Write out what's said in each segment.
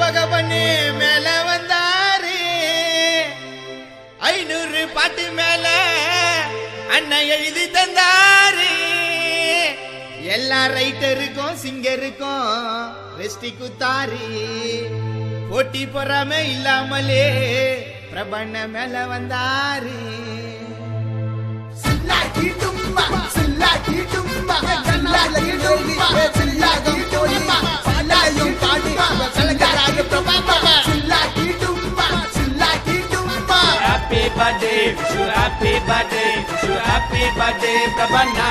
தொகை பண்ணி மேல வந்தாரு 500 பாட்டு மேல அண்ணன் எழுதி தந்தாரு எல்லா ரைட்டருக்கும் சிங்கருக்கும் வெஸ்டி குத்தாரு போட்டி பொறாம இல்லாமலே பிரபண்ண மேல வந்தாரு Happy birthday, wish you happy birthday, wish you happy birthday, Prabhanna.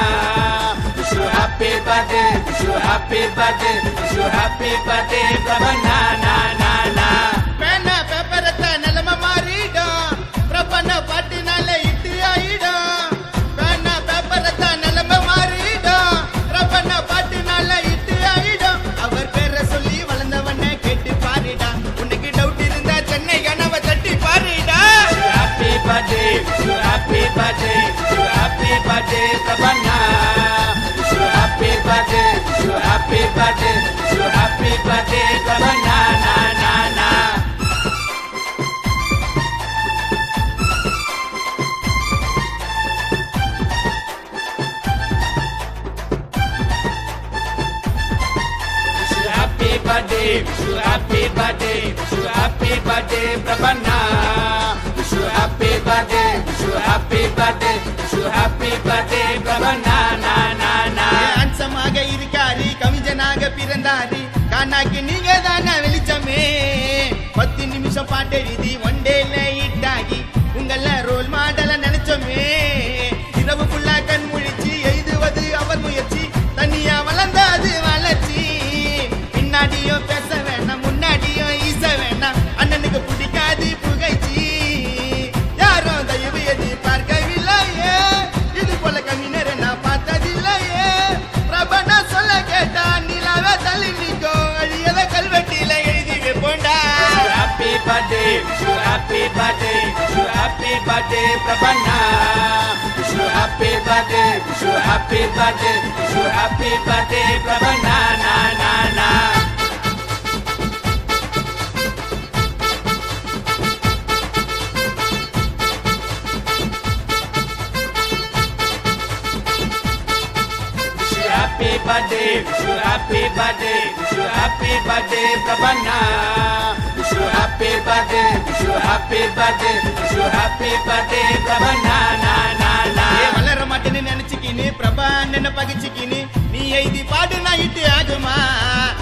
Wish you happy birthday, wish you happy birthday, wish you happy birthday, Prabhanna, na na na. பேனா பேப்பரத்த நிலம மாறிடும் பிரபண்ண பாட்டுனால இட்டு ஆயிடும் பேனா பேப்பரத்த நிலம மாறிடும் பிரபண்ண பாட்டுனால இட்டு ஆயிடும் அவர் பேரை சொல்லி வளர்ந்தவன கேட்டு பாருடா உனக்கு டவுட் இருந்தா சென்னை கனவை தட்டி பாருடா Happy birthday, wish you happy birthday, wish you happy birthday, Prabhanna. Wish you happy birthday, wish you happy birthday, wish you happy birthday, Prabhanna, na na na. Wish you happy birthday, wish you happy birthday, wish you happy birthday, Prabhanna. Wish you happy birthday, wish you happy birthday, wish you happy birthday, Prabhanna, na na na. அம்சமாக இருக்காரு கவிஞனாக பிறந்தாரு கானாக்கு நீங்க தானே வெளிச்சமே 10 நிமிஷம் பாட்டெழுதி ஒண்டேல இட்டாகி உங்கள role மாடல நினைச்சோமே இரவு ஃபுல்லா கண் முழிச்சு எழுதுவது அவர் முயற்சி தனியா வளர்ந்தாது வளர்ச்சி பின்னாடியும் பேச வேணாம் முன்னாடியும் ஈச வேணாம் அண்ணனுக்கு பிடிக்காது புகைச்சி யாரும் தயவு எது பார்க்கவில்லையே இது போல கவிஞரை நான் பார்த்ததில்லையே பிரபண்ணா சொல்ல கேட்டா நிலாவ தள்ளி நிற்கும் அழியத கல்வெட்டில எழுதி வைப்போண்டா Happy birthday, wish you happy birthday, wish you happy birthday, Prabhanna. Wish you happy birthday, wish you happy birthday, wish you happy birthday, Prabhanna, na na na. Wish you happy birthday, wish you happy birthday, wish you happy birthday, Prabhanna. Wish you happy birthday, wish you happy birthday, wish you happy birthday, Prabhanna, na na na. வளர மாட்டேன்னு நினைச்சுக்கின்னு பிரபா அண்ணனை பகிச்சுக்கின்னு நீ எழுதி பாடு நான் இட்டு ஆகுமா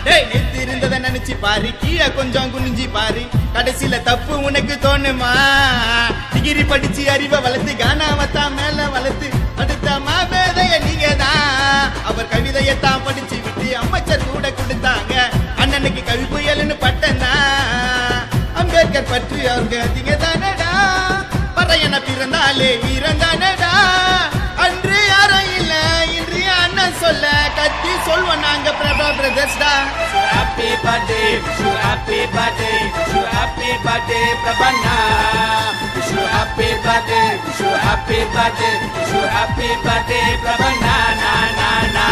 டேய் நேத்து இருந்ததை நினைச்சு பாரு கீழே கொஞ்சம் குனிஞ்சி பாரு கடைசியில தப்பு உனக்கு தோணுமா டிகிரி படிச்சு அறிவை வளர்த்து கானாவத்தான் மேல வளர்த்து அடுத்த மாபேதைய நீங்க தான் அவர் கவிதையத்தான் படிச்சு விட்டு அமைச்சர் கூட கொடுத்தாங்க அண்ணனுக்கு கவி புயல்னு பட்டனா அம்பேத்கர் பற்றி அவங்க திங்க தானடா பறையன பிறந்தாலே வீரந்தானடா அன்று யாரும் இல்ல இன்று அண்ணன் சொல்ல கத்தி சொல்வோம் நாங்க Prabha பிரதர்ஸ்டா Happy birthday, wish you happy birthday, wish you happy birthday, Prabhanna. Wish you happy birthday, wish you happy birthday, wish you happy birthday, Prabhanna, na na na.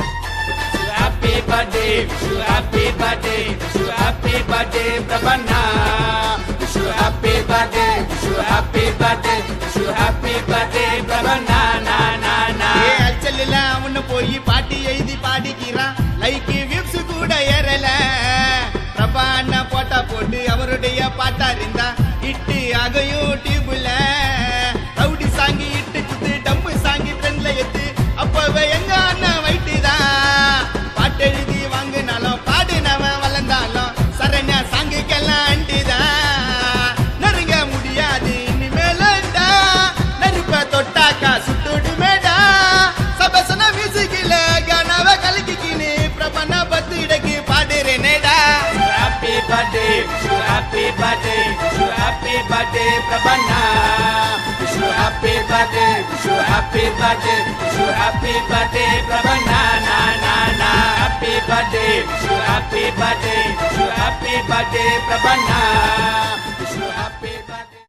Happy birthday, wish you happy birthday, wish you happy birthday, Prabhanna. Wish you happy birthday, wish you happy birthday, wish you happy birthday, Prabhanna, na na na. அச்சல்ல அவனு போய் பாட்டி எழுதி பாடிக்கிறான் like விப்ஸ் கூட ஏறல பிரபா அண்ணா போட்டா போட்டு அவருடைய பாட்டா இருந்தா இட்டு ஆக யூடியூப்ல ரவுடி சாங்கி இட்டு குத்து டம்பு சாங்கி ட்ரெண்ட்ல எத்து அப்பவே எங்க அண்ணன் வைட்டுதான் பாட்டெழுதி வாங்கினாலும் பாடுனவன் வளர்ந்தாலும் சரண்யா சாங்குக்கெல்லாம் அண்டிதான் நெருங்க முடியாது இனிமேலண்டா நெருப்ப தொட்டாக்கா சுட்டுடுமேடா சபசன மியூசிக்கில கனவ கலக்கிக்கினு பிரபண்ணா பத்து இடக்கு பாடுறேனேடா Happy birthday, wish you happy birthday, wish you happy birthday, Prabhanna. Wish you happy birthday, wish you happy birthday, wish you happy birthday, Prabhanna, na na na. Happy birthday, wish you happy birthday, wish you happy birthday, Prabhanna.